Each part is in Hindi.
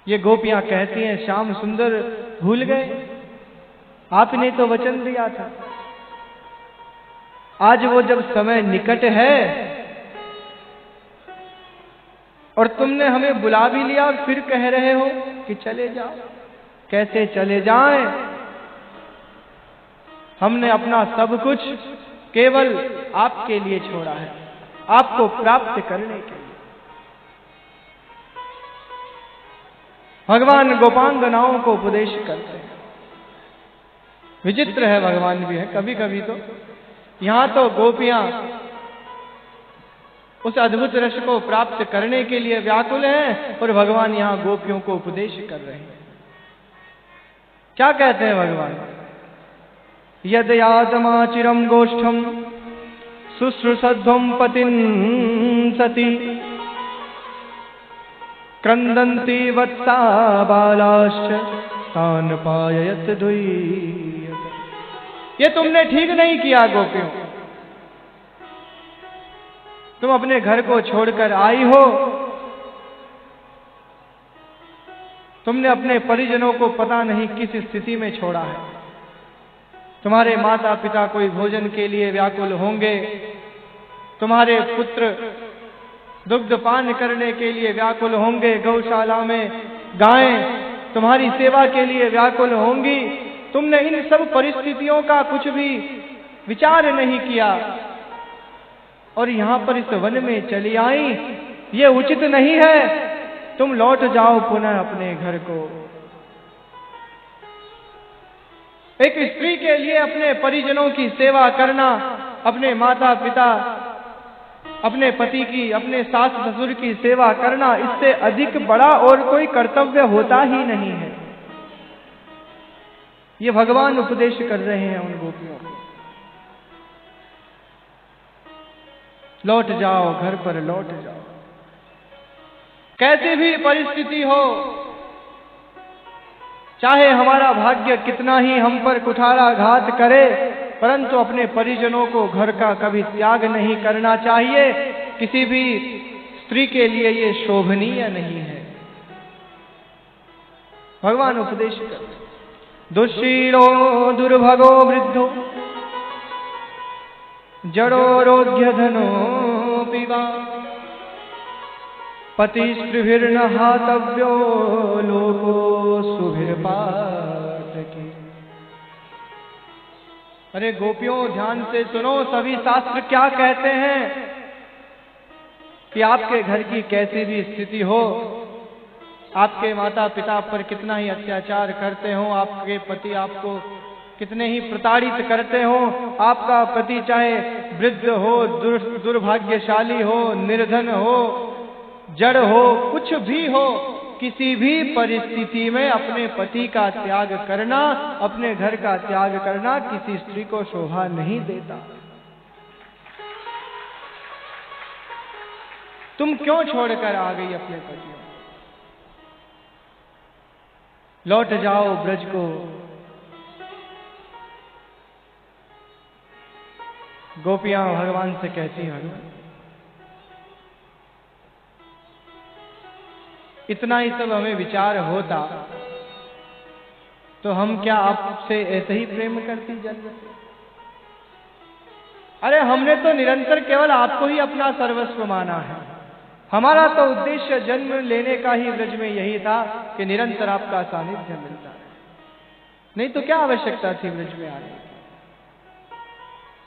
ये गोपियां कहती हैं श्याम सुंदर भूल गए, आपने तो वचन दिया था। आज वो जब समय निकट है और तुमने हमें बुला भी लिया, फिर कह रहे हो कि चले जाओ। कैसे चले जाएं? हमने अपना सब कुछ केवल आपके लिए छोड़ा है, आपको प्राप्त करने के लिए। भगवान गोपांगनाओं को उपदेश करते हैं। विचित्र है, भगवान भी है कभी कभी तो। यहां तो गोपियां उस अद्भुत रस को प्राप्त करने के लिए व्याकुल हैं और भगवान यहां गोपियों को उपदेश कर रहे हैं। क्या कहते हैं भगवान? यद यातमाचिरम गोष्ठम शुश्रूषध्वम पतिं सती क्रंदन्ति वत्सा बालाश्च तान पाययत द्वय्यत। ये तुमने ठीक नहीं किया गोपियों। तुम अपने घर को छोड़कर आई हो, तुमने अपने परिजनों को पता नहीं किस स्थिति में छोड़ा है। तुम्हारे माता पिता कोई भोजन के लिए व्याकुल होंगे, तुम्हारे पुत्र दुग्ध पान करने के लिए व्याकुल होंगे, गौशाला में गायें तुम्हारी सेवा के लिए व्याकुल होंगी। तुमने इन सब परिस्थितियों का कुछ भी विचार नहीं किया और यहां पर इस वन में चली आई। ये उचित नहीं है। तुम लौट जाओ पुनः अपने घर को। एक स्त्री के लिए अपने परिजनों की सेवा करना, अपने माता पिता, अपने पति की, अपने सास ससुर की सेवा करना, इससे अधिक बड़ा और कोई कर्तव्य होता ही नहीं है। ये भगवान उपदेश कर रहे हैं उन गोपियों को। लौट जाओ, घर पर लौट जाओ। कैसी भी परिस्थिति हो, चाहे हमारा भाग्य कितना ही हम पर कुठाराघात करे, परंतु अपने परिजनों को घर का कभी त्याग नहीं करना चाहिए। किसी भी स्त्री के लिए ये शोभनीय नहीं है। भगवान उपदेश करते। दुश्शीलो दुर्भगो वृद्धो जड़ो रोग्य धनो पिवा पतिस्त्रिभिर्न हातव्यो लोको सुभिर्पातकी। अरे गोपियों, ध्यान से सुनो। सभी शास्त्र क्या कहते हैं कि आपके घर की कैसी भी स्थिति हो, आपके माता पिता पर कितना ही अत्याचार करते हो, आपके पति आपको कितने ही प्रताड़ित करते हो, आपका पति चाहे वृद्ध हो, दुर्भाग्यशाली हो, निर्धन हो, जड़ हो, कुछ भी हो, किसी भी परिस्थिति में अपने पति का त्याग करना, अपने घर का त्याग करना किसी स्त्री को शोभा नहीं देता। तुम क्यों छोड़कर आ गई अपने पति? लौट जाओ ब्रज को। गोपियां भगवान से कहती हैं, इतना ही सब हमें विचार होता तो हम क्या आपसे ऐसे ही प्रेम करती जन्म? अरे हमने तो निरंतर केवल आपको ही अपना सर्वस्व माना है। हमारा तो उद्देश्य जन्म लेने का ही ब्रज में यही था कि निरंतर आपका सानिध्य मिलता है। नहीं तो क्या आवश्यकता थी ब्रज में आने की?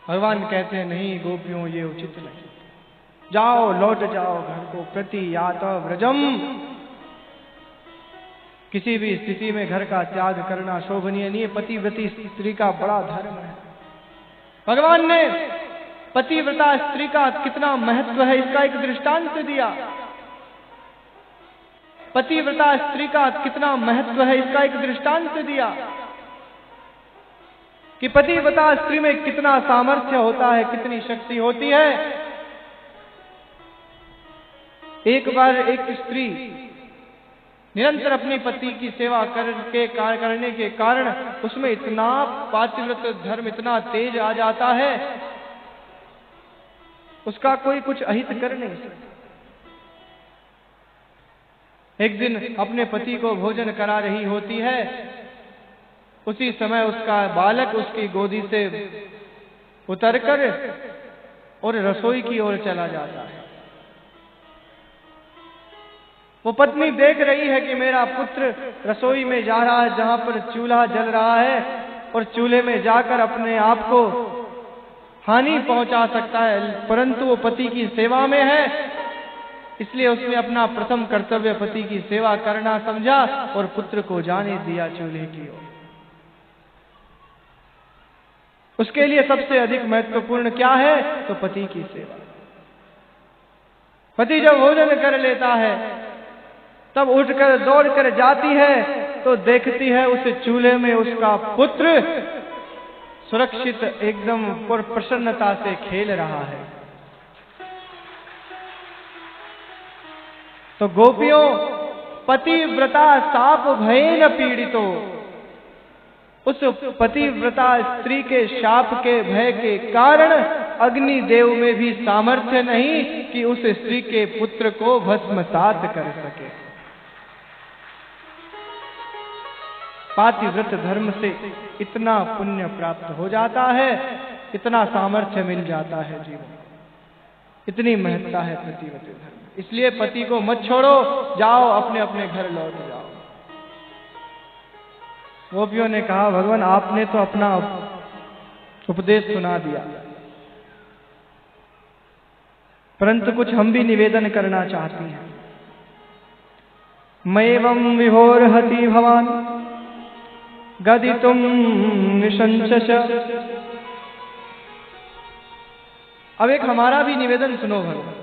भगवान कहते हैं, नहीं गोपियों, ये उचित नहीं। जाओ, लौट जाओ घर को। प्रति यात व्रजम। किसी भी स्थिति में घर का त्याग करना शोभनीय नहीं है। पतिव्रती स्त्री का बड़ा धर्म है। भगवान ने पतिव्रता स्त्री का कितना महत्व है इसका एक दृष्टांत दिया। पतिव्रता स्त्री का कितना महत्व है इसका एक दृष्टांत दिया कि पतिव्रता स्त्री में कितना सामर्थ्य होता है, कितनी शक्ति होती है। एक बार एक स्त्री निरंतर अपने पति की सेवा करने के कारण उसमें इतना पातिव्रत धर्म इतना तेज आ जाता है, उसका कोई कुछ अहित कर नहीं सकता। एक दिन अपने पति को भोजन करा रही होती है। उसी समय उसका बालक उसकी गोदी से उतरकर और रसोई की ओर चला जाता है। वो पत्नी देख रही है कि मेरा पुत्र रसोई में जा रहा है जहां पर चूल्हा जल रहा है और चूल्हे में जाकर अपने आप को हानि पहुंचा सकता है, परंतु वो पति की सेवा में है, इसलिए उसने अपना प्रथम कर्तव्य पति की सेवा करना समझा और पुत्र को जाने दिया चूल्हे की ओर। उसके लिए सबसे अधिक महत्वपूर्ण क्या है? तो पति की सेवा। पति जब भोजन कर लेता है तब उठकर दौड़कर जाती है तो देखती है उस चूल्हे में उसका पुत्र सुरक्षित एकदम और प्रसन्नता से खेल रहा है। तो गोपियों, पतिव्रता साप भयेन पीड़ितो, उस पतिव्रता स्त्री के शाप के भय के कारण अग्निदेव में भी सामर्थ्य नहीं कि उस स्त्री के पुत्र को भस्मसात कर सके। पातिव्रत धर्म से इतना पुण्य प्राप्त हो जाता है, इतना सामर्थ्य मिल जाता है जीवन, इतनी महत्ता है पतिव्रत धर्म। इसलिए पति को मत छोड़ो, जाओ अपने अपने घर लौट जाओ। गोपियों ने कहा, भगवान आपने तो अपना उपदेश सुना दिया, परंतु कुछ हम भी निवेदन करना चाहती हैं। मयेवं विभोर्हति भवान गदितुम निशंसश। अब एक हमारा भी निवेदन सुनो भगवान।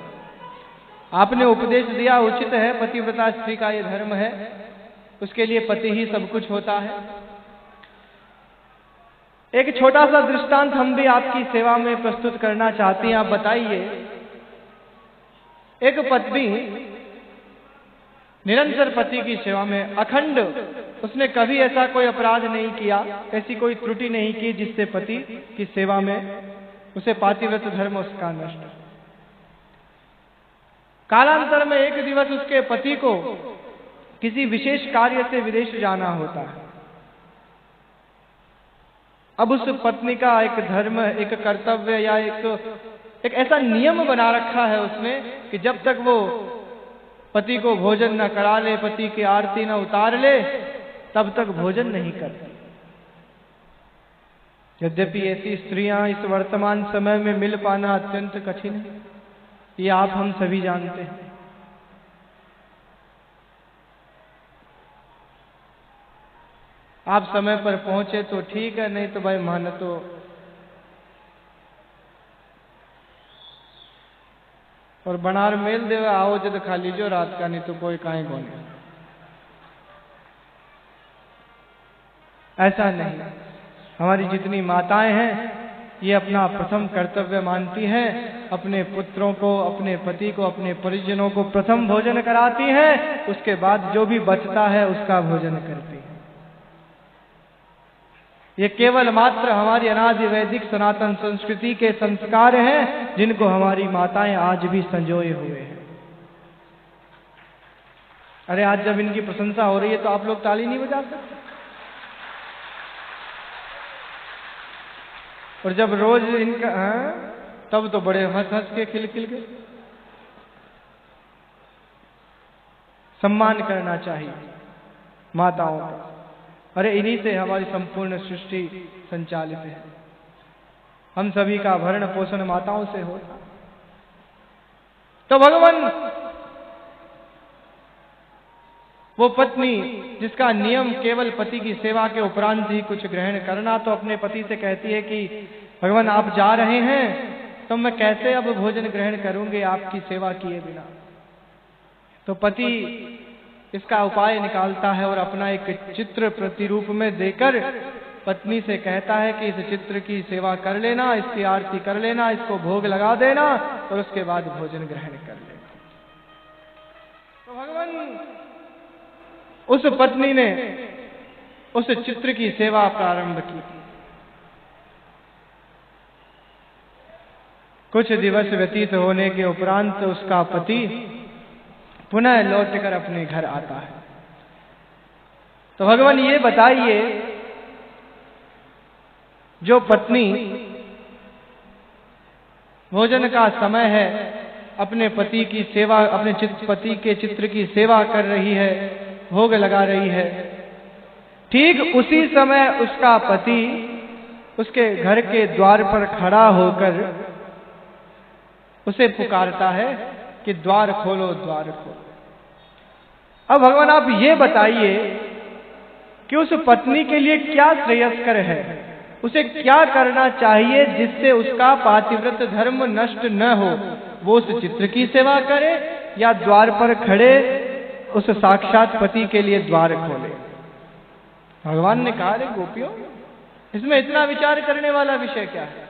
आपने उपदेश दिया, उचित है, पतिव्रता स्त्री का ये धर्म है, उसके लिए पति ही सब कुछ होता है। एक छोटा सा दृष्टांत हम भी आपकी सेवा में प्रस्तुत करना चाहते हैं। आप बताइए, एक पत्नी निरंतर पति की सेवा में अखंड, उसने कभी ऐसा कोई अपराध नहीं किया, ऐसी कोई त्रुटि नहीं की जिससे पति की सेवा में उसे पातिव्रत धर्म उसका नष्ट। कालांतर में एक दिवस उसके पति को किसी विशेष कार्य से विदेश जाना होता है। अब उस पत्नी का एक धर्म, एक कर्तव्य या एक ऐसा नियम बना रखा है उसने कि जब तक वो पति को भोजन न करा ले, पति की आरती न उतार ले, तब तक भोजन नहीं करती। यद्यपि ऐसी स्त्रियां इस वर्तमान समय में मिल पाना अत्यंत कठिन है, ये आप हम सभी जानते हैं। आप समय पर पहुंचे तो ठीक है, नहीं तो भाई मान तो और बनार मेल देवे आओ जब खा लीजिए रात का, नहीं तो कोई काहे कौन। ऐसा नहीं, हमारी जितनी माताएं हैं ये अपना प्रथम कर्तव्य मानती हैं, अपने पुत्रों को, अपने पति को, अपने परिजनों को प्रथम भोजन कराती हैं, उसके बाद जो भी बचता है उसका भोजन करती है। ये केवल मात्र हमारी अनादि वैदिक सनातन संस्कृति के संस्कार हैं जिनको हमारी माताएं आज भी संजोए हुए हैं। अरे आज जब इनकी प्रशंसा हो रही है तो आप लोग ताली नहीं बजा सकते? और जब रोज इनका तब तो बड़े हंस हंस के खिल के सम्मान करना चाहिए माताओं का। अरे इन्हीं से हमारी संपूर्ण सृष्टि संचालित है, हम सभी का भरण पोषण माताओं से होता। तो भगवान, वो पत्नी जिसका नियम केवल पति की सेवा के उपरांत ही कुछ ग्रहण करना, तो अपने पति से कहती है कि भगवान आप जा रहे हैं तो मैं कैसे अब भोजन ग्रहण करूंगी आपकी सेवा किए बिना। तो पति इसका उपाय निकालता है और अपना एक चित्र प्रतिरूप में देकर पत्नी से कहता है कि इस चित्र की सेवा कर लेना, इसकी आरती कर लेना, इसको भोग लगा देना और उसके बाद भोजन ग्रहण कर लेना। तो भगवान, उस पत्नी ने उस चित्र की सेवा प्रारंभ की। कुछ दिवस व्यतीत होने के उपरांत उसका पति पुनः लौटकर अपने घर आता है। तो भगवान ये बताइए, जो पत्नी भोजन का समय है अपने पति की सेवा, अपने पति के चित्र की सेवा कर रही है, भोग लगा रही है, ठीक उसी समय उसका पति उसके घर के द्वार पर खड़ा होकर उसे पुकारता है कि द्वार खोलो, द्वार खोलो। अब भगवान आप ये बताइए कि उस पत्नी के लिए क्या श्रेयस्कर है, उसे क्या करना चाहिए जिससे उसका पातिव्रत धर्म नष्ट न हो। वो उस चित्र की सेवा करे या द्वार पर खड़े उस साक्षात पति के लिए द्वार खोले। भगवान ने कहा, रे गोपियों, इसमें इतना विचार करने वाला विषय क्या है?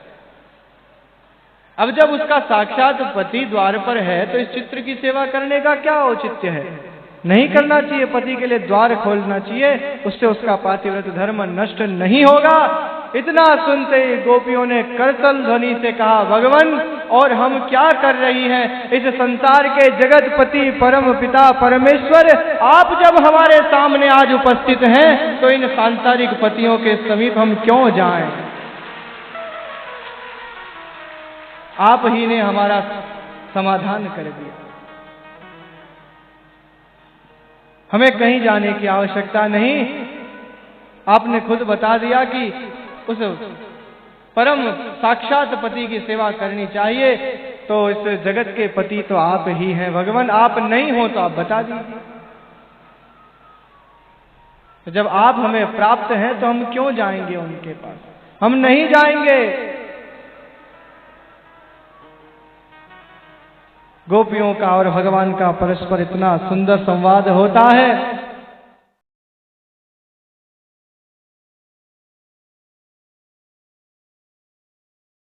अब जब उसका साक्षात पति द्वार पर है तो इस चित्र की सेवा करने का क्या औचित्य है? नहीं करना चाहिए, पति के लिए द्वार खोलना चाहिए, उससे उसका पातिव्रत धर्म नष्ट नहीं होगा। इतना सुनते ही गोपियों ने करतल ध्वनि से कहा, भगवान और हम क्या कर रही हैं? इस संसार के जगतपति परम पिता परमेश्वर आप जब हमारे सामने आज उपस्थित हैं तो इन सांसारिक पतियों के समीप हम क्यों जाएं? आप ही ने हमारा समाधान कर दिया, हमें कहीं जाने की आवश्यकता नहीं। आपने खुद बता दिया कि उस परम साक्षात पति की सेवा करनी चाहिए, तो इस जगत के पति तो आप ही हैं। भगवान आप नहीं हो तो आप बता दीजिए। तो जब आप हमें प्राप्त हैं तो हम क्यों जाएंगे उनके पास? हम नहीं जाएंगे। गोपियों का और भगवान का परस्पर इतना सुंदर संवाद होता है।